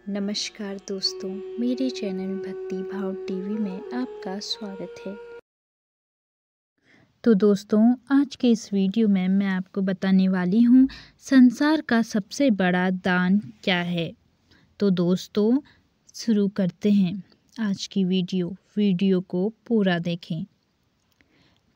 नमस्कार दोस्तों, मेरे चैनल भक्ति भाव टीवी में आपका स्वागत है। तो दोस्तों, आज के इस वीडियो में मैं आपको बताने वाली हूँ संसार का सबसे बड़ा दान क्या है। तो दोस्तों, शुरू करते हैं आज की वीडियो को पूरा देखें।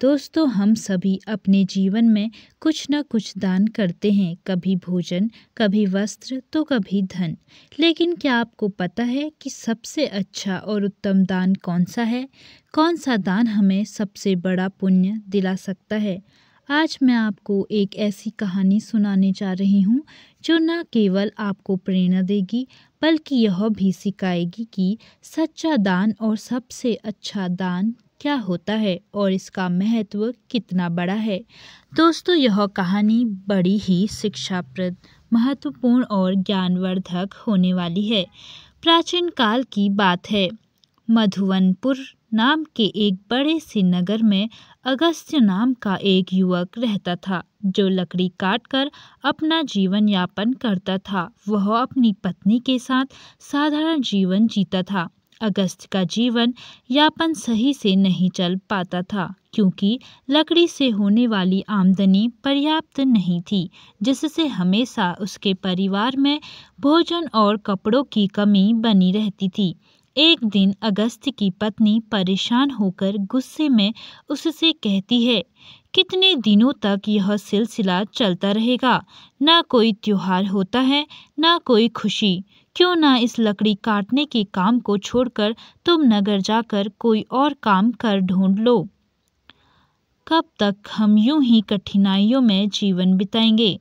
दोस्तों, हम सभी अपने जीवन में कुछ न कुछ दान करते हैं, कभी भोजन, कभी वस्त्र तो कभी धन। लेकिन क्या आपको पता है कि सबसे अच्छा और उत्तम दान कौन सा है? कौन सा दान हमें सबसे बड़ा पुण्य दिला सकता है? आज मैं आपको एक ऐसी कहानी सुनाने जा रही हूँ जो न केवल आपको प्रेरणा देगी बल्कि यह भी सिखाएगी कि सच्चा दान और सबसे अच्छा दान क्या होता है और इसका महत्व कितना बड़ा है। दोस्तों, यह कहानी बड़ी ही शिक्षाप्रद, महत्वपूर्ण और ज्ञानवर्धक होने वाली है। प्राचीन काल की बात है। मधुवनपुर नाम के एक बड़े से नगर में अगस्त्य नाम का एक युवक रहता था जो लकड़ी काटकर अपना जीवन यापन करता था। वह अपनी पत्नी के साथ साधारण जीवन जीता था। अगस्त्य का जीवन यापन सही से नहीं चल पाता था क्योंकि लकड़ी से होने वाली आमदनी पर्याप्त नहीं थी, जिससे हमेशा उसके परिवार में भोजन और कपड़ों की कमी बनी रहती थी। एक दिन अगस्त्य की पत्नी परेशान होकर गुस्से में उससे कहती है, कितने दिनों तक यह सिलसिला चलता रहेगा? ना कोई त्योहार होता है, ना कोई खुशी। क्यों ना इस लकड़ी काटने के काम को छोड़कर तुम नगर जाकर कोई और काम कर ढूंढ लो। कब तक हम यूं ही कठिनाइयों में जीवन बिताएंगे?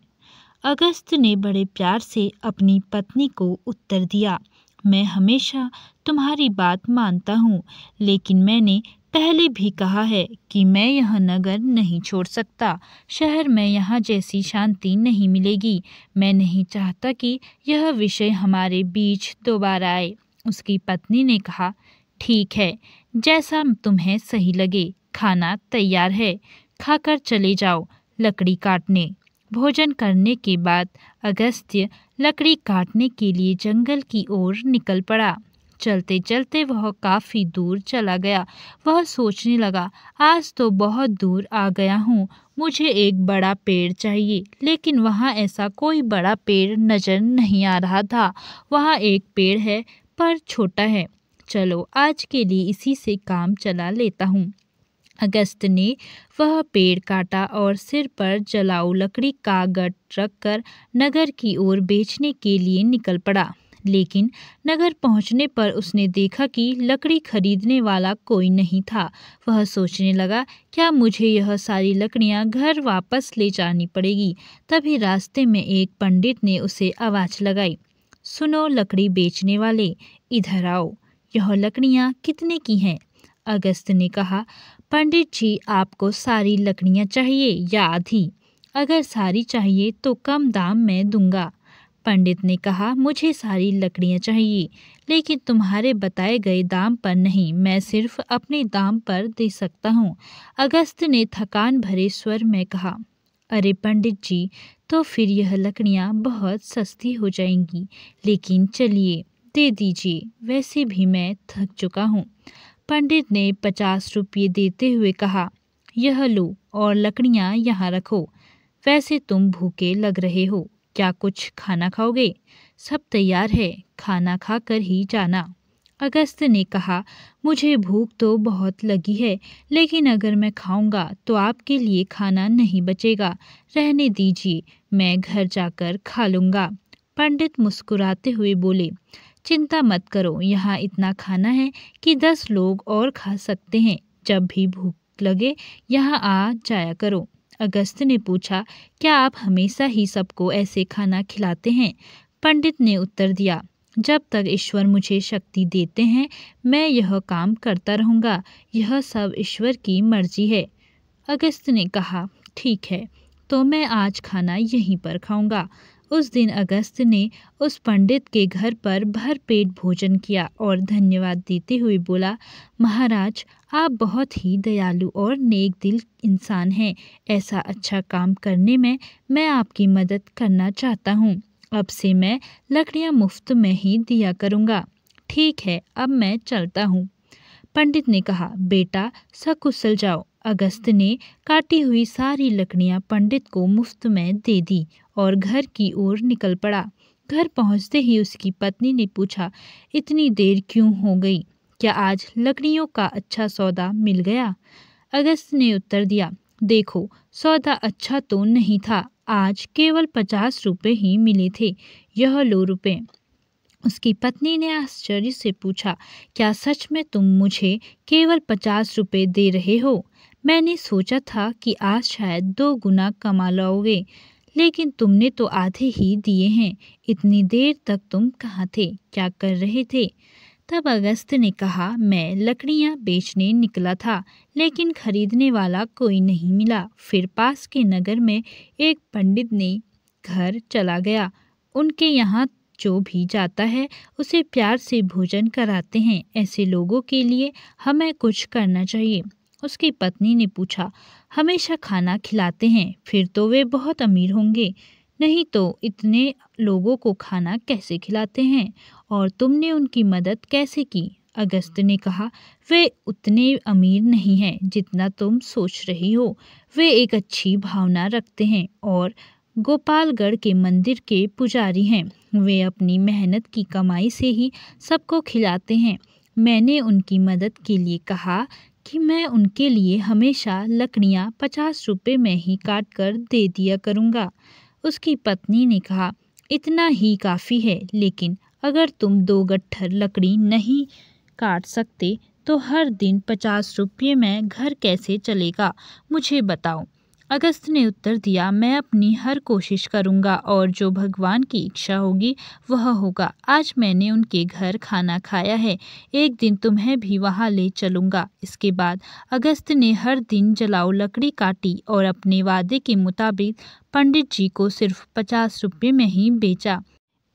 अगस्त्य ने बड़े प्यार से अपनी पत्नी को उत्तर दिया, मैं हमेशा तुम्हारी बात मानता हूँ, लेकिन मैंने पहले भी कहा है कि मैं यह नगर नहीं छोड़ सकता। शहर में यहाँ जैसी शांति नहीं मिलेगी। मैं नहीं चाहता कि यह विषय हमारे बीच दोबारा आए। उसकी पत्नी ने कहा, ठीक है, जैसा तुम्हें सही लगे। खाना तैयार है, खाकर चले जाओ लकड़ी काटने। भोजन करने के बाद अगस्त्य लकड़ी काटने के लिए जंगल की ओर निकल पड़ा। चलते चलते वह काफी दूर चला गया। वह सोचने लगा, आज तो बहुत दूर आ गया हूँ, मुझे एक बड़ा पेड़ चाहिए। लेकिन वहाँ ऐसा कोई बड़ा पेड़ नजर नहीं आ रहा था। वहाँ एक पेड़ है पर छोटा है। चलो आज के लिए इसी से काम चला लेता हूँ। अगस्त्य ने वह पेड़ काटा और सिर पर जलाऊ लकड़ी का गट रखकर नगर की ओर बेचने के लिए निकल पड़ा। लेकिन नगर पहुंचने पर उसने देखा कि लकड़ी खरीदने वाला कोई नहीं था। वह सोचने लगा, क्या मुझे यह सारी लकड़ियां घर वापस ले जानी पड़ेगी। तभी रास्ते में एक पंडित ने उसे आवाज लगाई, सुनो लकड़ी बेचने वाले, इधर आओ, यह लकड़ियां कितने की हैं? अगस्त्य ने कहा, पंडित जी, आपको सारी लकड़ियां चाहिए या आधी? अगर सारी चाहिए तो कम दाम में दूंगा। पंडित ने कहा, मुझे सारी लकड़ियां चाहिए, लेकिन तुम्हारे बताए गए दाम पर नहीं, मैं सिर्फ अपने दाम पर दे सकता हूँ। अगस्त्य ने थकान भरे स्वर में कहा, अरे पंडित जी, तो फिर यह लकड़ियां बहुत सस्ती हो जाएंगी, लेकिन चलिए दे दीजिए, वैसे भी मैं थक चुका हूँ। पंडित ने 50 रुपये देते हुए कहा, यह लो और लकड़ियां यहाँ रखो। वैसे तुम भूखे लग रहे हो, क्या कुछ खाना खाओगे? सब तैयार है, खाना खाकर ही जाना। अगस्त्य ने कहा, मुझे भूख तो बहुत लगी है, लेकिन अगर मैं खाऊंगा तो आपके लिए खाना नहीं बचेगा। रहने दीजिए, मैं घर जाकर खा लूंगा। पंडित मुस्कुराते हुए बोले, चिंता मत करो, यहाँ इतना खाना है कि 10 लोग और खा सकते हैं। जब भी भूख लगे यहाँ आ जाया करो। अगस्त्य ने पूछा, क्या आप हमेशा ही सबको ऐसे खाना खिलाते हैं? पंडित ने उत्तर दिया, जब तक ईश्वर मुझे शक्ति देते हैं मैं यह काम करता रहूँगा। यह सब ईश्वर की मर्जी है। अगस्त्य ने कहा, ठीक है, तो मैं आज खाना यहीं पर खाऊंगा। उस दिन अगस्त्य ने उस पंडित के घर पर भरपेट भोजन किया और धन्यवाद देते हुए बोला, महाराज, आप बहुत ही दयालु और नेक दिल इंसान हैं। ऐसा अच्छा काम करने में मैं आपकी मदद करना चाहता हूँ। अब से मैं लकड़ियाँ मुफ्त में ही दिया करूँगा। ठीक है, अब मैं चलता हूँ। पंडित ने कहा, बेटा सकुशल जाओ। अगस्त ने काटी हुई सारी लकड़ियाँ पंडित को मुफ्त में दे दी और घर की ओर निकल पड़ा। घर पहुँचते ही उसकी पत्नी ने पूछा, इतनी देर क्यों हो गई? क्या आज लकड़ियों का अच्छा सौदा मिल गया? अगस्त ने उत्तर दिया, देखो सौदा अच्छा तो नहीं था, आज केवल 50 रुपए ही मिले थे। यह लो रुपए। उसकी पत्नी ने आश्चर्य से पूछा, क्या सच में तुम मुझे केवल 50 रुपए दे रहे हो? मैंने सोचा था कि आज शायद 2 गुना कमा लोगे, लेकिन तुमने तो आधे ही दिए हैं। इतनी देर तक तुम कहाँ थे? क्या कर रहे थे? तब अगस्त ने कहा, मैं लकड़ियाँ बेचने निकला था, लेकिन खरीदने वाला कोई नहीं मिला। फिर पास के नगर में एक पंडित ने घर चला गया। उनके यहाँ जो भी जाता है उसे प्यार से भोजन कराते हैं। ऐसे लोगों के लिए हमें कुछ करना चाहिए। उसकी पत्नी ने पूछा, हमेशा खाना खिलाते हैं? फिर तो वे बहुत अमीर होंगे, नहीं तो इतने लोगों को खाना कैसे खिलाते हैं? और तुमने उनकी मदद कैसे की? अगस्त ने कहा, वे उतने अमीर नहीं हैं जितना तुम सोच रही हो। वे एक अच्छी भावना रखते हैं और गोपालगढ़ के मंदिर के पुजारी हैं। वे अपनी मेहनत की कमाई से ही सबको खिलाते हैं। मैंने उनकी मदद के लिए कहा कि मैं उनके लिए हमेशा लकड़ियाँ 50 रुपए में ही काट कर दे दिया करूँगा। उसकी पत्नी ने कहा, इतना ही काफ़ी है, लेकिन अगर तुम 2 गट्ठर लकड़ी नहीं काट सकते तो हर दिन 50 रुपये में घर कैसे चलेगा? मुझे बताओ। अगस्त ने उत्तर दिया, मैं अपनी हर कोशिश करूँगा और जो भगवान की इच्छा होगी वह होगा। आज मैंने उनके घर खाना खाया है, एक दिन तुम्हें भी वहाँ ले चलूँगा। इसके बाद अगस्त ने हर दिन जलाऊ लकड़ी काटी और अपने वादे के मुताबिक पंडित जी को सिर्फ 50 रुपये में ही बेचा।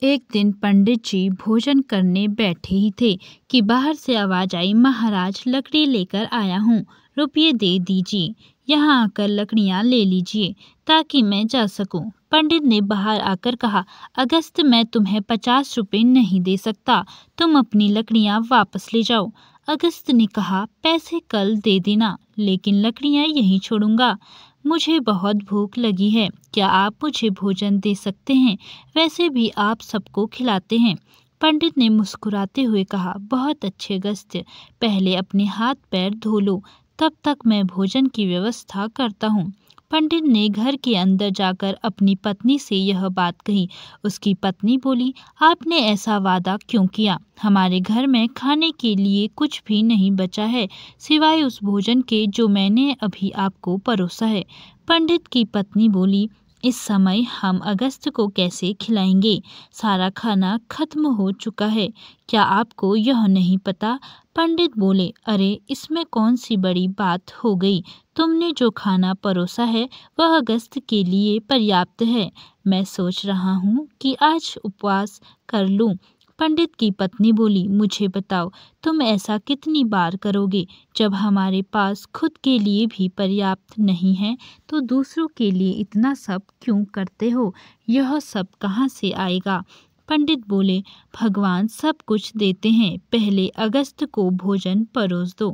एक दिन पंडित जी भोजन करने बैठे ही थे कि बाहर से आवाज़ आई, महाराज लकड़ी लेकर आया हूँ, रुपये दे दीजिए। यहाँ आकर लकड़ियाँ ले लीजिए ताकि मैं जा सकूं। पंडित ने बाहर आकर कहा, अगस्त मैं तुम्हें 50 रुपये नहीं दे सकता, तुम अपनी लकड़ियाँ वापस ले जाओ। अगस्त ने कहा, पैसे कल दे देना, लेकिन लकड़ियाँ यहीं छोड़ूंगा। मुझे बहुत भूख लगी है, क्या आप मुझे भोजन दे सकते हैं? वैसे भी आप सबको खिलाते हैं। पंडित ने मुस्कुराते हुए कहा, बहुत अच्छे अगस्त, पहले अपने हाथ पैर धो लो, तब तक मैं भोजन की व्यवस्था करता हूँ। पंडित ने घर के अंदर जाकर अपनी पत्नी से यह बात कही। उसकी पत्नी बोली, आपने ऐसा वादा क्यों किया? हमारे घर में खाने के लिए कुछ भी नहीं बचा है, सिवाय उस भोजन के जो मैंने अभी आपको परोसा है। पंडित की पत्नी बोली, इस समय हम अगस्त को कैसे खिलाएंगे? सारा खाना खत्म हो चुका है, क्या आपको यह नहीं पता? पंडित बोले, अरे इसमें कौन सी बड़ी बात हो गई? तुमने जो खाना परोसा है वह अगस्त के लिए पर्याप्त है। मैं सोच रहा हूँ कि आज उपवास कर लूँ। पंडित की पत्नी बोली, मुझे बताओ तुम ऐसा कितनी बार करोगे? जब हमारे पास खुद के लिए भी पर्याप्त नहीं है तो दूसरों के लिए इतना सब क्यों करते हो? यह सब कहाँ से आएगा? पंडित बोले, भगवान सब कुछ देते हैं, पहले अगस्त को भोजन परोस दो।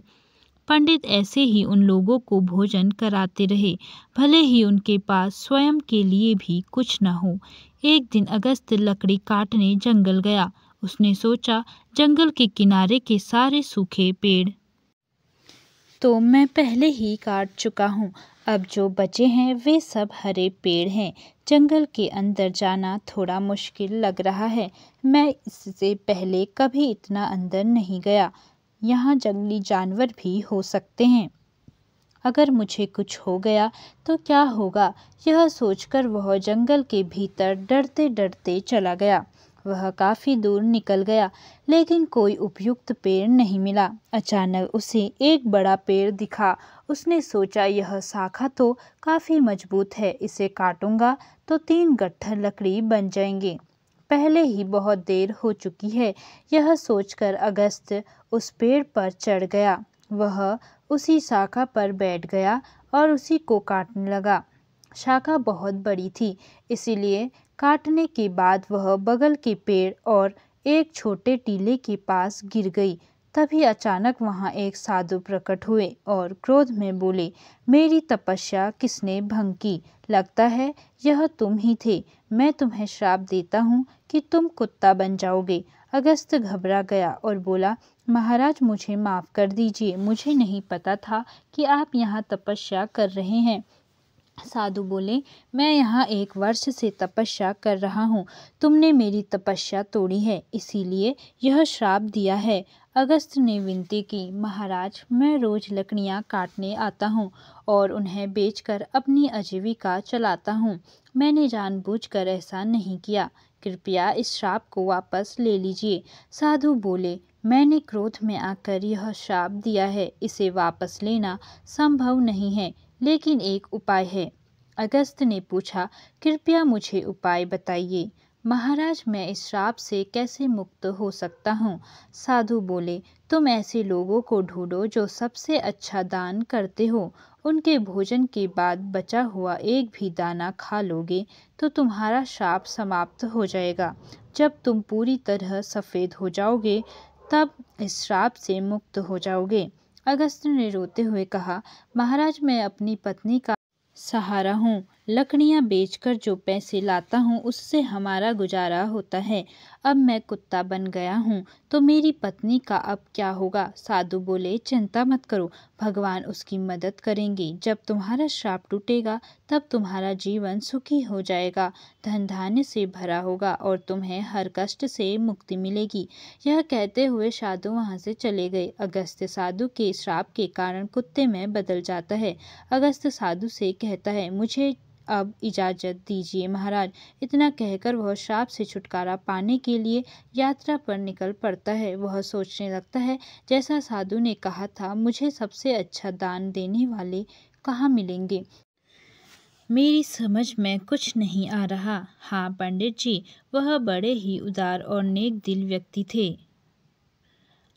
पंडित ऐसे ही उन लोगों को भोजन कराते रहे, भले ही उनके पास स्वयं के लिए भी कुछ न हो। एक दिन अगस्त लकड़ी काटने जंगल गया। उसने सोचा, जंगल के किनारे के सारे सूखे पेड़ तो मैं पहले ही काट चुका हूँ, अब जो बचे हैं वे सब हरे पेड़ हैं। जंगल के अंदर जाना थोड़ा मुश्किल लग रहा है, मैं इससे पहले कभी इतना अंदर नहीं गया। यहाँ जंगली जानवर भी हो सकते हैं, अगर मुझे कुछ हो गया तो क्या होगा? यह सोचकर वह जंगल के भीतर डरते डरते चला गया। वह काफ़ी दूर निकल गया, लेकिन कोई उपयुक्त पेड़ नहीं मिला। अचानक उसे एक बड़ा पेड़ दिखा। उसने सोचा, यह शाखा तो काफ़ी मजबूत है, इसे काटूंगा तो 3 गट्ठर लकड़ी बन जाएंगे। पहले ही बहुत देर हो चुकी है, यह सोचकर अगस्त उस पेड़ पर चढ़ गया। वह उसी शाखा पर बैठ गया और उसी को काटने लगा। शाखा बहुत बड़ी थी, इसीलिए काटने के बाद वह बगल के पेड़ और एक छोटे टीले के पास गिर गई। तभी अचानक वहां एक साधु प्रकट हुए और क्रोध में बोले, मेरी तपस्या किसने भंग की? लगता है यह तुम ही थे। मैं तुम्हें श्राप देता हूँ कि तुम कुत्ता बन जाओगे। अगस्त्य घबरा गया और बोला, महाराज मुझे माफ कर दीजिए, मुझे नहीं पता था कि आप यहाँ तपस्या कर रहे हैं। साधु बोले, मैं यहाँ 1 वर्ष से तपस्या कर रहा हूँ। तुमने मेरी तपस्या तोड़ी है, इसीलिए यह श्राप दिया है। अगस्त्य ने विनती की, महाराज मैं रोज लकड़ियाँ काटने आता हूँ और उन्हें बेचकर अपनी आजीविका चलाता हूँ। मैंने जानबूझकर ऐसा नहीं किया। कृपया इस श्राप को वापस ले लीजिए। साधु बोले, मैंने क्रोध में आकर यह श्राप दिया है, इसे वापस लेना संभव नहीं है, लेकिन एक उपाय है। अगस्त्य ने पूछा, कृपया मुझे उपाय बताइए। महाराज मैं इस श्राप से कैसे मुक्त हो सकता हूँ? साधु बोले, तुम ऐसे लोगों को ढूंढो जो सबसे अच्छा दान करते हो। उनके भोजन के बाद बचा हुआ एक भी दाना खा लोगे तो तुम्हारा श्राप समाप्त हो जाएगा। जब तुम पूरी तरह सफ़ेद हो जाओगे तब इस श्राप से मुक्त हो जाओगे। अगस्त्य ने रोते हुए कहा, महाराज मैं अपनी पत्नी का सहारा हूँ। लकड़ियाँ बेचकर जो पैसे लाता हूँ उससे हमारा गुजारा होता है। अब मैं कुत्ता बन गया हूँ तो मेरी पत्नी का अब क्या होगा? साधु बोले, चिंता मत करो, भगवान उसकी मदद करेंगे। जब तुम्हारा श्राप टूटेगा तब तुम्हारा जीवन सुखी हो जाएगा, धन धान्य से भरा होगा और तुम्हें हर कष्ट से मुक्ति मिलेगी। यह कहते हुए साधु वहाँ से चले गए। अगस्त्य साधु के श्राप के कारण कुत्ते में बदल जाता है। अगस्त्य साधु से कहता है, मुझे अब इजाज़त दीजिए महाराज। इतना कहकर वह श्राप से छुटकारा पाने के लिए यात्रा पर निकल पड़ता है। वह सोचने लगता है, जैसा साधु ने कहा था, मुझे सबसे अच्छा दान देने वाले कहाँ मिलेंगे? मेरी समझ में कुछ नहीं आ रहा। हाँ पंडित जी, वह बड़े ही उदार और नेक दिल व्यक्ति थे।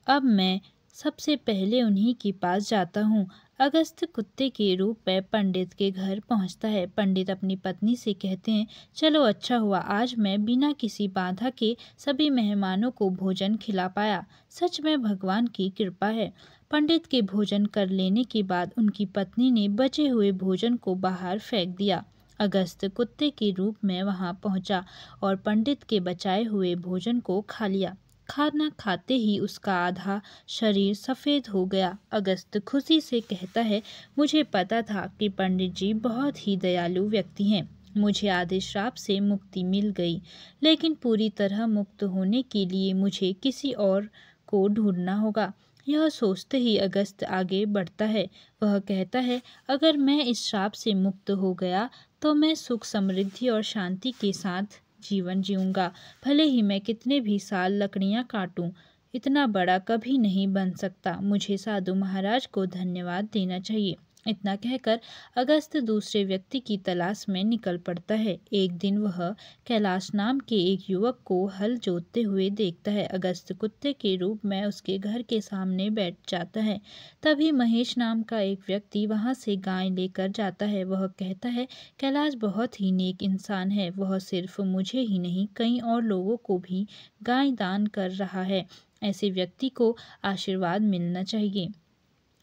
अब मैं सबसे पहले उन्हीं के पास जाता हूँ। अगस्त्य कुत्ते के रूप में पंडित के घर पहुँचता है। पंडित अपनी पत्नी से कहते हैं, चलो अच्छा हुआ आज मैं बिना किसी बाधा के सभी मेहमानों को भोजन खिला पाया। सच में भगवान की कृपा है। पंडित के भोजन कर लेने के बाद उनकी पत्नी ने बचे हुए भोजन को बाहर फेंक दिया। अगस्त्य कुत्ते के रूप में वहां पहुंचा और पंडित के बचाए हुए भोजन को खा लिया। खाना खाते ही उसका आधा शरीर सफ़ेद हो गया। अगस्त्य खुशी से कहता है, मुझे पता था कि पंडित जी बहुत ही दयालु व्यक्ति हैं। मुझे आधे श्राप से मुक्ति मिल गई, लेकिन पूरी तरह मुक्त होने के लिए मुझे किसी और को ढूंढना होगा। यह सोचते ही अगस्त्य आगे बढ़ता है। वह कहता है, अगर मैं इस श्राप से मुक्त हो गया तो मैं सुख समृद्धि और शांति के साथ जीवन जीऊँगा। भले ही मैं कितने भी साल लकड़ियाँ काटूं, इतना बड़ा कभी नहीं बन सकता। मुझे साधु महाराज को धन्यवाद देना चाहिए। इतना कहकर अगस्त्य दूसरे व्यक्ति की तलाश में निकल पड़ता है। एक दिन वह कैलाश नाम के एक युवक को हल जोतते हुए देखता है। अगस्त्य कुत्ते के रूप में उसके घर के सामने बैठ जाता है। तभी महेश नाम का एक व्यक्ति वहां से गाय लेकर जाता है। वह कहता है, कैलाश बहुत ही नेक इंसान है। वह सिर्फ मुझे ही नहीं कई और लोगों को भी गाय दान कर रहा है। ऐसे व्यक्ति को आशीर्वाद मिलना चाहिए।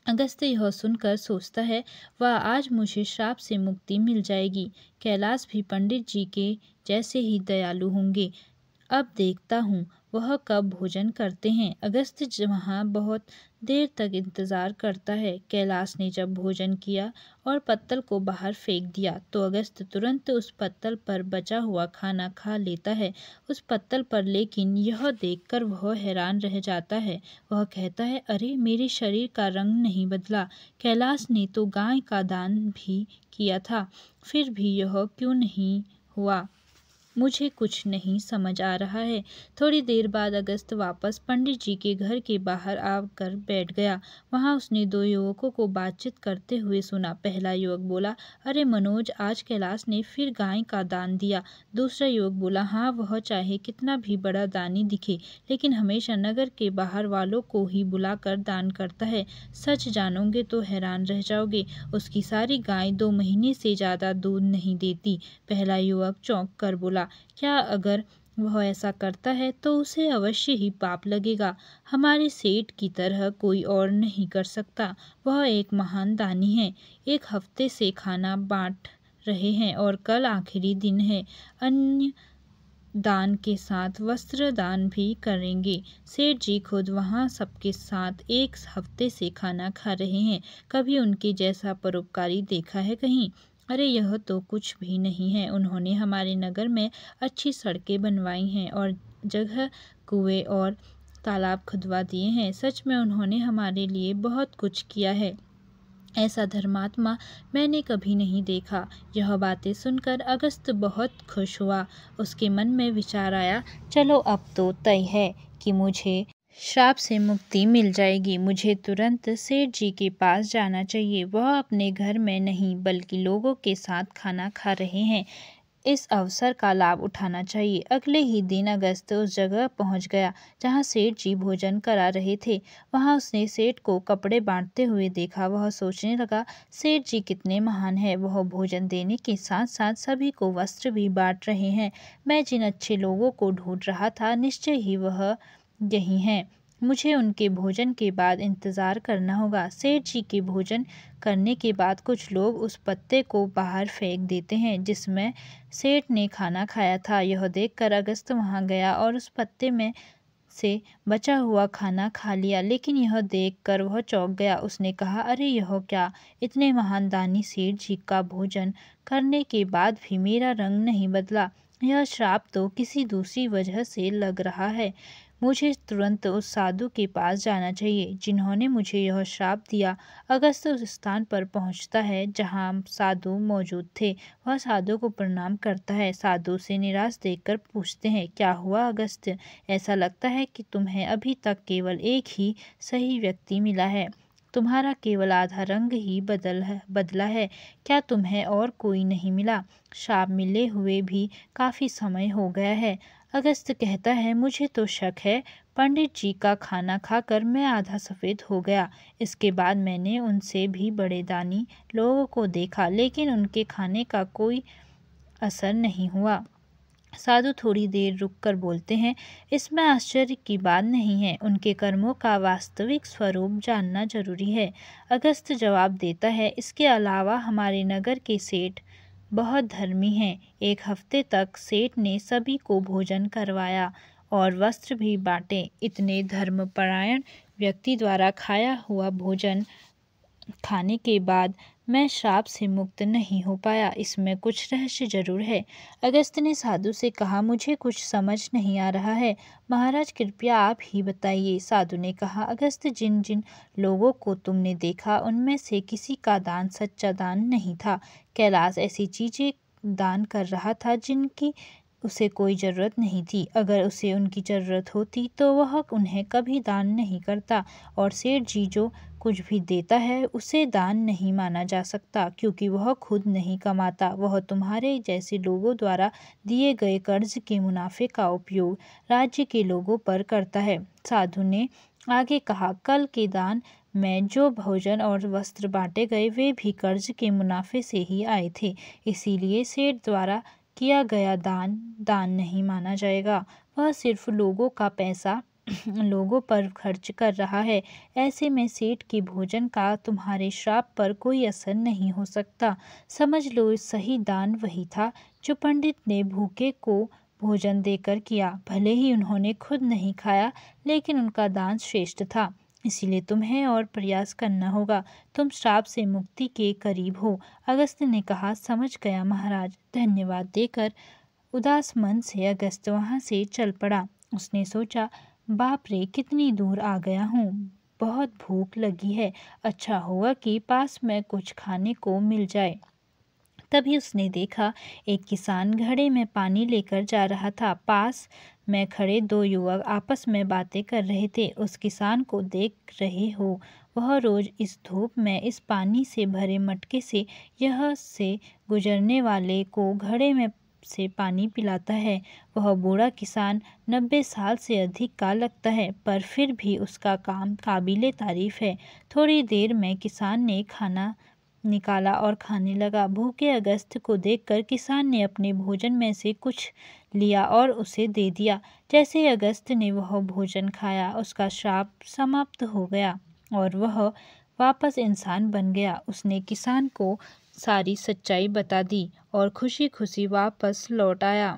अगस्त्य यह सुनकर सोचता है, वह आज मुझे श्राप से मुक्ति मिल जाएगी। कैलाश भी पंडित जी के जैसे ही दयालु होंगे। अब देखता हूँ वह कब भोजन करते हैं। अगस्त्य वहाँ बहुत देर तक इंतज़ार करता है। कैलाश ने जब भोजन किया और पत्तल को बाहर फेंक दिया तो अगस्त्य तुरंत उस पत्तल पर बचा हुआ खाना खा लेता है। उस पत्तल पर लेकिन यह देखकर वह हैरान रह जाता है। वह कहता है, अरे मेरे शरीर का रंग नहीं बदला। कैलाश ने तो गाय का दान भी किया था, फिर भी यह क्यों नहीं हुआ? मुझे कुछ नहीं समझ आ रहा है। थोड़ी देर बाद अगस्त्य वापस पंडित जी के घर के बाहर आकर बैठ गया। वहां उसने 2 युवकों को बातचीत करते हुए सुना। पहला युवक बोला, अरे मनोज, आज कैलाश ने फिर गाय का दान दिया। दूसरा युवक बोला, हाँ वह चाहे कितना भी बड़ा दानी दिखे, लेकिन हमेशा नगर के बाहर वालों को ही बुलाकर दान करता है। सच जानोगे तो हैरान रह जाओगे, उसकी सारी गाय 2 महीने से ज़्यादा दूध नहीं देती। पहला युवक चौंक कर बोला, लगेगा। क्या अगर वह ऐसा करता है तो उसे अवश्य ही पाप लगेगा। हमारे सेठ की तरह कोई और नहीं कर सकता। वह एक महान दानी है। एक हफ्ते से खाना बांट रहे हैं और कल आखिरी दिन है। अन्य दान के साथ वस्त्र दान भी करेंगे। सेठ जी खुद वहाँ सबके साथ एक हफ्ते से खाना खा रहे हैं। कभी उनके जैसा परोपकारी देखा है कहीं? अरे यह तो कुछ भी नहीं है। उन्होंने हमारे नगर में अच्छी सड़कें बनवाई हैं और जगह कुएं और तालाब खुदवा दिए हैं। सच में उन्होंने हमारे लिए बहुत कुछ किया है। ऐसा धर्मात्मा मैंने कभी नहीं देखा। यह बातें सुनकर अगस्त बहुत खुश हुआ। उसके मन में विचार आया, चलो अब तो तय है कि मुझे श्राप से मुक्ति मिल जाएगी। मुझे तुरंत सेठ जी के पास जाना चाहिए। वह अपने घर में नहीं बल्कि लोगों के साथ खाना खा रहे हैं। इस अवसर का लाभ उठाना चाहिए। अगले ही दिन अगस्त उस जगह पहुंच गया जहां सेठ जी भोजन करा रहे थे। वहां उसने सेठ को कपड़े बांटते हुए देखा। वह सोचने लगा, सेठ जी कितने महान हैं। वह भोजन देने के साथ साथ सभी को वस्त्र भी बांट रहे हैं। मैं जिन अच्छे लोगों को ढूंढ रहा था निश्चय ही वह यही हैं। मुझे उनके भोजन के बाद इंतज़ार करना होगा। सेठ जी के भोजन करने के बाद कुछ लोग उस पत्ते को बाहर फेंक देते हैं जिसमें सेठ ने खाना खाया था। यह देखकर अगस्त वहां गया और उस पत्ते में से बचा हुआ खाना खा लिया। लेकिन यह देखकर वह चौंक गया। उसने कहा, अरे यह क्या? इतने महान दानी सेठ जी का भोजन करने के बाद भी मेरा रंग नहीं बदला। यह श्राप तो किसी दूसरी वजह से लग रहा है। मुझे तुरंत उस साधु के पास जाना चाहिए जिन्होंने मुझे यह श्राप दिया। अगस्त उस स्थान पर पहुंचता है जहां साधु मौजूद थे। वह साधु को प्रणाम करता है। साधु से निराश देखकर पूछते हैं, क्या हुआ अगस्त? ऐसा लगता है कि तुम्हें अभी तक केवल एक ही सही व्यक्ति मिला है। तुम्हारा केवल आधा रंग ही बदला है। क्या तुम्हें और कोई नहीं मिला? श्राप मिले हुए भी काफ़ी समय हो गया है। अगस्त कहता है, मुझे तो शक है। पंडित जी का खाना खाकर मैं आधा सफ़ेद हो गया। इसके बाद मैंने उनसे भी बड़े दानी लोगों को देखा लेकिन उनके खाने का कोई असर नहीं हुआ। साधु थोड़ी देर रुककर बोलते हैं, इसमें आश्चर्य की बात नहीं है। उनके कर्मों का वास्तविक स्वरूप जानना जरूरी है। अगस्त जवाब देता है, इसके अलावा हमारे नगर के सेठ बहुत धर्मी हैं। एक हफ्ते तक सेठ ने सभी को भोजन करवाया और वस्त्र भी बांटे। इतने धर्मपरायण व्यक्ति द्वारा खाया हुआ भोजन खाने के बाद मैं श्राप से मुक्त नहीं हो पाया। इसमें कुछ रहस्य जरूर है। अगस्त ने साधु से कहा, मुझे कुछ समझ नहीं आ रहा है। महाराज कृपया आप ही बताइए। साधु ने कहा, अगस्त, जिन जिन लोगों को तुमने देखा उनमें से किसी का दान सच्चा दान नहीं था। कैलाश ऐसी चीजें दान कर रहा था जिनकी उसे कोई ज़रूरत नहीं थी। अगर उसे उनकी ज़रूरत होती तो वह उन्हें कभी दान नहीं करता। और सेठ जी जो कुछ भी देता है उसे दान नहीं माना जा सकता क्योंकि वह खुद नहीं कमाता। वह तुम्हारे जैसे लोगों द्वारा दिए गए कर्ज के मुनाफे का उपयोग राज्य के लोगों पर करता है। साधु ने आगे कहा, कल के दान में जो भोजन और वस्त्र बांटे गए वे भी कर्ज के मुनाफे से ही आए थे। इसीलिए सेठ द्वारा किया गया दान नहीं माना जाएगा। वह सिर्फ लोगों का पैसा लोगों पर खर्च कर रहा है। ऐसे में सेठ के भोजन का तुम्हारे श्राप पर कोई असर नहीं हो सकता। समझ लो, सही दान वही था जो पंडित ने भूखे को भोजन देकर किया। भले ही उन्होंने खुद नहीं खाया लेकिन उनका दान श्रेष्ठ था। इसीलिए तुम्हें और प्रयास करना होगा। तुम श्राप से मुक्ति के करीब हो। अगस्त ने कहा, समझ गया महाराज। धन्यवाद देकर उदास मन से अगस्त वहां से चल पड़ा। उसने सोचा, बाप रे, कितनी दूर आ गया हूँ। बहुत भूख लगी है। अच्छा होगा कि पास में कुछ खाने को मिल जाए। तभी उसने देखा एक किसान घड़े में पानी लेकर जा रहा था। पास में खड़े दो युवक आपस में बातें कर रहे थे। उस किसान को देख रहे हो, वह रोज इस धूप में इस पानी से भरे मटके से गुजरने वाले को घड़े में से पानी पिलाता है। वह बूढ़ा किसान 90 साल से अधिक का लगता है पर फिर भी उसका काम काबिले तारीफ है। थोड़ी देर में किसान ने खाना निकाला और खाने लगा। भूखे अगस्त्य को देखकर किसान ने अपने भोजन में से कुछ लिया और उसे दे दिया। जैसे ही अगस्त्य ने वह भोजन खाया, उसका श्राप समाप्त हो गया और वह वापस इंसान बन गया। उसने किसान को सारी सच्चाई बता दी और खुशी खुशी वापस लौट आया।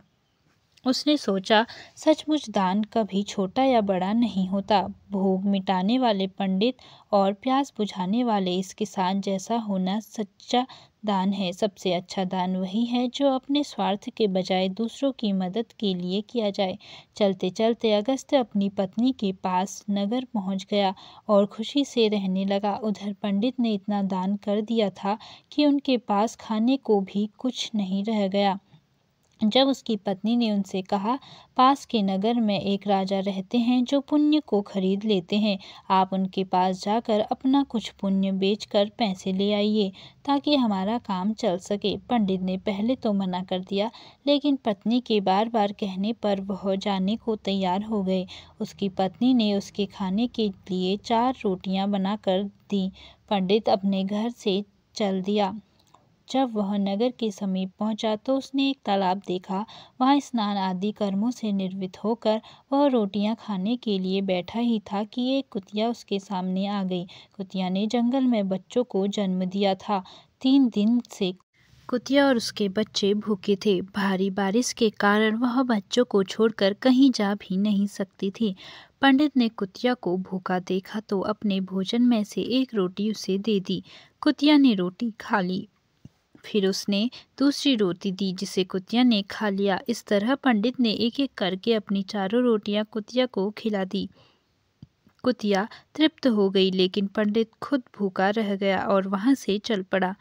उसने सोचा, सचमुच दान कभी छोटा या बड़ा नहीं होता। भूख मिटाने वाले पंडित और प्यास बुझाने वाले इस किसान जैसा होना सच्चा दान है। सबसे अच्छा दान वही है जो अपने स्वार्थ के बजाय दूसरों की मदद के लिए किया जाए। चलते चलते अगस्त्य अपनी पत्नी के पास नगर पहुंच गया और खुशी से रहने लगा। उधर पंडित ने इतना दान कर दिया था कि उनके पास खाने को भी कुछ नहीं रह गया। जब उसकी पत्नी ने उनसे कहा, पास के नगर में एक राजा रहते हैं जो पुण्य को खरीद लेते हैं। आप उनके पास जाकर अपना कुछ पुण्य बेचकर पैसे ले आइए ताकि हमारा काम चल सके। पंडित ने पहले तो मना कर दिया, लेकिन पत्नी के बार बार कहने पर वह जाने को तैयार हो गए। उसकी पत्नी ने उसके खाने के लिए 4 रोटियां बनाकर दी। पंडित अपने घर से चल दिया। जब वह नगर के समीप पहुंचा तो उसने एक तालाब देखा। वहां स्नान आदि कर्मों से निर्वृत्त होकर वह रोटियां खाने के लिए बैठा ही था कि एक कुतिया उसके सामने आ गई। कुतिया ने जंगल में बच्चों को जन्म दिया था। 3 दिन से कुतिया और उसके बच्चे भूखे थे। भारी बारिश के कारण वह बच्चों को छोड़कर कहीं जा भी नहीं सकती थी। पंडित ने कुतिया को भूखा देखा तो अपने भोजन में से एक रोटी उसे दे दी। कुतिया ने रोटी खा ली। फिर उसने दूसरी रोटी दी जिसे कुतिया ने खा लिया। इस तरह पंडित ने एक एक करके अपनी 4 रोटियां कुतिया को खिला दी। कुतिया तृप्त हो गई, लेकिन पंडित खुद भूखा रह गया और वहां से चल पड़ा।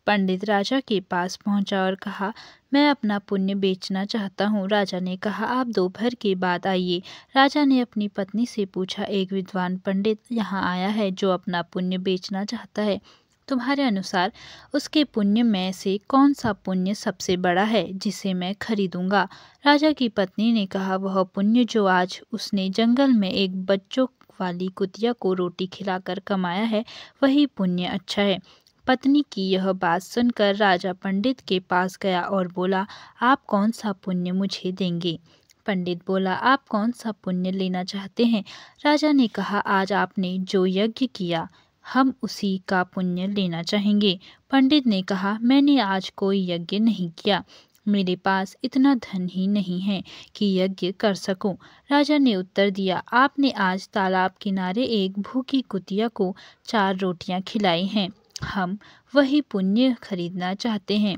पंडित राजा के पास पहुंचा और कहा, मैं अपना पुण्य बेचना चाहता हूँ। राजा ने कहा, आप दोपहर के बाद आइए। राजा ने अपनी पत्नी से पूछा, एक विद्वान पंडित यहाँ आया है जो अपना पुण्य बेचना चाहता है। तुम्हारे अनुसार उसके पुण्य में से कौन सा पुण्य सबसे बड़ा है जिसे मैं खरीदूंगा? राजा की पत्नी ने कहा, वह पुण्य जो आज उसने जंगल में एक बच्चों वाली कुतिया को रोटी खिलाकर कमाया है, वही पुण्य अच्छा है। पत्नी की यह बात सुनकर राजा पंडित के पास गया और बोला, आप कौन सा पुण्य मुझे देंगे? पंडित बोला, आप कौन सा पुण्य लेना चाहते हैं? राजा ने कहा, आज आपने जो यज्ञ किया हम उसी का पुण्य लेना चाहेंगे। पंडित ने कहा, मैंने आज कोई यज्ञ नहीं किया। मेरे पास इतना धन ही नहीं है कि यज्ञ कर सकूं। राजा ने उत्तर दिया, आपने आज तालाब किनारे एक भूखी कुतिया को 4 रोटियां खिलाई हैं। हम वही पुण्य खरीदना चाहते हैं।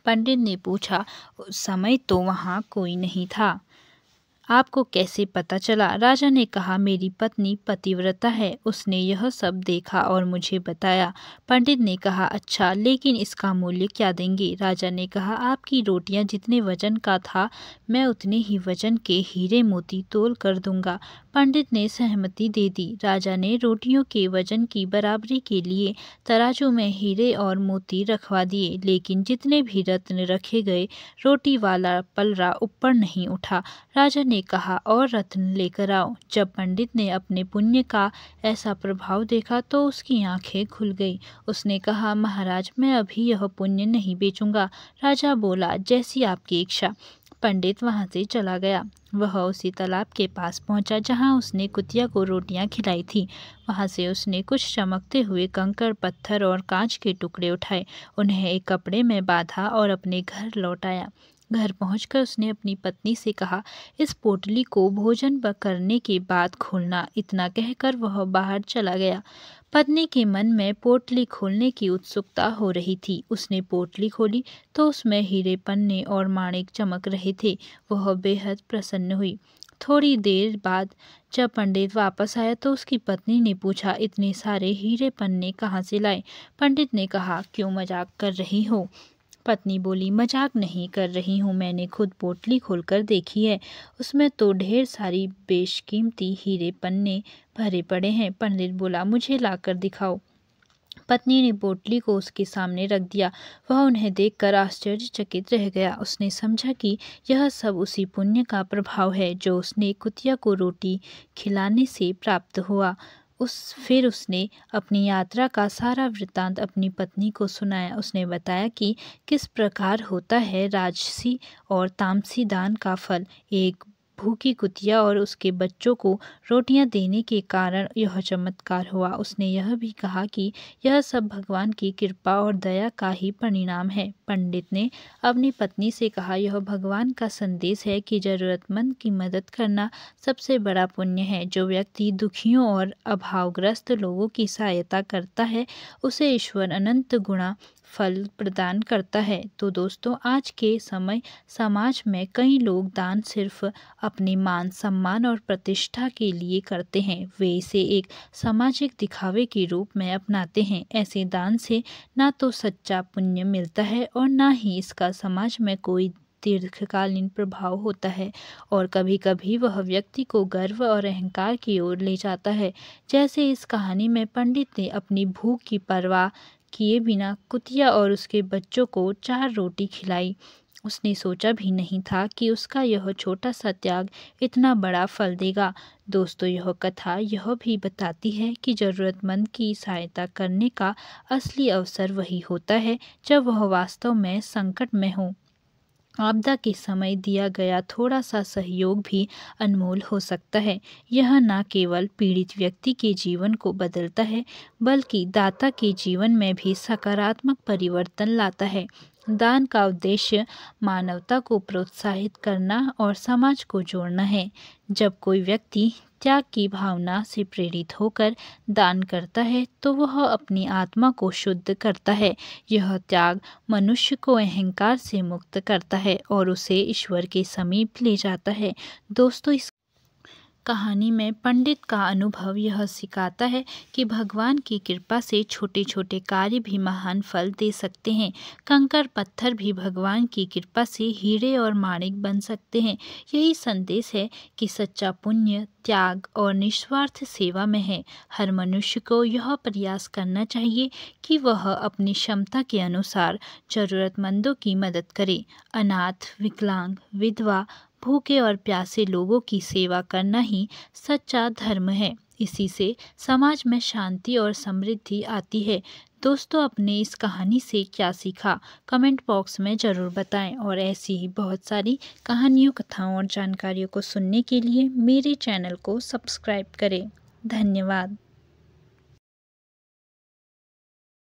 पंडित ने पूछा, उस समय तो वहाँ कोई नहीं था, आपको कैसे पता चला? राजा ने कहा, मेरी पत्नी पतिव्रता है, उसने यह सब देखा और मुझे बताया। पंडित ने कहा, अच्छा, लेकिन इसका मूल्य क्या देंगे? राजा ने कहा, आपकी रोटियां जितने वजन का था मैं उतने ही वजन के हीरे मोती तोल कर दूंगा। पंडित ने सहमति दे दी। राजा ने रोटियों के वजन की बराबरी के लिए तराजू में हीरे और मोती रखवा दिए, लेकिन जितने भी रत्न रखे गए रोटी वाला पलड़ा ऊपर नहीं उठा। राजा ने कहा, और रत्न लेकर आओ। जब पंडित ने अपने पुण्य का ऐसा प्रभाव देखा तो उसकी आंखें खुल गई। उसने कहा, महाराज, मैं अभी यह पुण्य नहीं बेचूंगा। राजा बोला, जैसी आपकी इच्छा। पंडित वहां से चला गया। वह उसी तालाब के पास पहुंचा जहां उसने कुतिया को रोटियां खिलाई थी। वहां से उसने कुछ चमकते हुए कंकड़, पत्थर और कांच के टुकड़े उठाए, उन्हें एक कपड़े में बांधा और अपने घर लौट आया। घर पहुंचकर उसने अपनी पत्नी से कहा, इस पोटली को भोजन करने के बाद खोलना। इतना कहकर वह बाहर चला गया। पत्नी के मन में पोटली खोलने की उत्सुकता हो रही थी। उसने पोटली खोली तो उसमें हीरे, पन्ने और माणिक चमक रहे थे। वह बेहद प्रसन्न हुई। थोड़ी देर बाद जब पंडित वापस आया तो उसकी पत्नी ने पूछा, इतने सारे हीरे पन्ने कहाँ से लाए? पंडित ने कहा, क्यों मजाक कर रही हो? पत्नी बोली, मजाक नहीं कर रही हूँ, मैंने खुद पोटली खोलकर देखी है। उसमें तो ढेर सारी बेशकीमती हीरे पन्ने भरे पड़े हैं। पंडित बोला, मुझे लाकर दिखाओ। पत्नी ने पोटली को उसके सामने रख दिया। वह उन्हें देखकर आश्चर्यचकित रह गया। उसने समझा कि यह सब उसी पुण्य का प्रभाव है जो उसने कुतिया को रोटी खिलाने से प्राप्त हुआ। फिर उसने अपनी यात्रा का सारा वृत्तांत अपनी पत्नी को सुनाया। उसने बताया कि किस प्रकार होता है राजसी और तामसी दान का फल। एक भूखी कुतिया और उसके बच्चों को रोटियां देने के कारण यह चमत्कार हुआ। उसने यह भी कहा कि यह सब भगवान की कृपा और दया का ही परिणाम है। पंडित ने अपनी पत्नी से कहा, यह भगवान का संदेश है कि जरूरतमंद की मदद करना सबसे बड़ा पुण्य है। जो व्यक्ति दुखियों और अभावग्रस्त लोगों की सहायता करता है उसे ईश्वर अनंत गुणा फल प्रदान करता है। तो दोस्तों, आज के समय समाज में कई लोग दान सिर्फ अपने मान सम्मान और प्रतिष्ठा के लिए करते हैं। वे इसे एक सामाजिक दिखावे के रूप में अपनाते हैं। ऐसे दान से ना तो सच्चा पुण्य मिलता है और ना ही इसका समाज में कोई दीर्घकालीन प्रभाव होता है, और कभी कभी वह व्यक्ति को गर्व और अहंकार की ओर ले जाता है। जैसे इस कहानी में पंडित ने अपनी भूख की परवाह किए बिना कुतिया और उसके बच्चों को 4 रोटी खिलाई। उसने सोचा भी नहीं था कि उसका यह छोटा सा त्याग इतना बड़ा फल देगा। दोस्तों, यह कथा यह भी बताती है कि ज़रूरतमंद की सहायता करने का असली अवसर वही होता है जब वह वास्तव में संकट में हो। आपदा के समय दिया गया थोड़ा सा सहयोग भी अनमोल हो सकता है। यह न केवल पीड़ित व्यक्ति के जीवन को बदलता है, बल्कि दाता के जीवन में भी सकारात्मक परिवर्तन लाता है। दान का उद्देश्य मानवता को प्रोत्साहित करना और समाज को जोड़ना है। जब कोई व्यक्ति त्याग की भावना से प्रेरित होकर दान करता है तो वह अपनी आत्मा को शुद्ध करता है। यह त्याग मनुष्य को अहंकार से मुक्त करता है और उसे ईश्वर के समीप ले जाता है। दोस्तों, इस कहानी में पंडित का अनुभव यह सिखाता है कि भगवान की कृपा से छोटे छोटे कार्य भी महान फल दे सकते हैं। कंकड़ पत्थर भी भगवान की कृपा से हीरे और माणिक बन सकते हैं। यही संदेश है कि सच्चा पुण्य त्याग और निस्वार्थ सेवा में है। हर मनुष्य को यह प्रयास करना चाहिए कि वह अपनी क्षमता के अनुसार जरूरतमंदों की मदद करे। अनाथ, विकलांग, विधवा, भूखे और प्यासे लोगों की सेवा करना ही सच्चा धर्म है। इसी से समाज में शांति और समृद्धि आती है। दोस्तों, अपने इस कहानी से क्या सीखा कमेंट बॉक्स में ज़रूर बताएं, और ऐसी ही बहुत सारी कहानियों, कथाओं और जानकारियों को सुनने के लिए मेरे चैनल को सब्सक्राइब करें। धन्यवाद।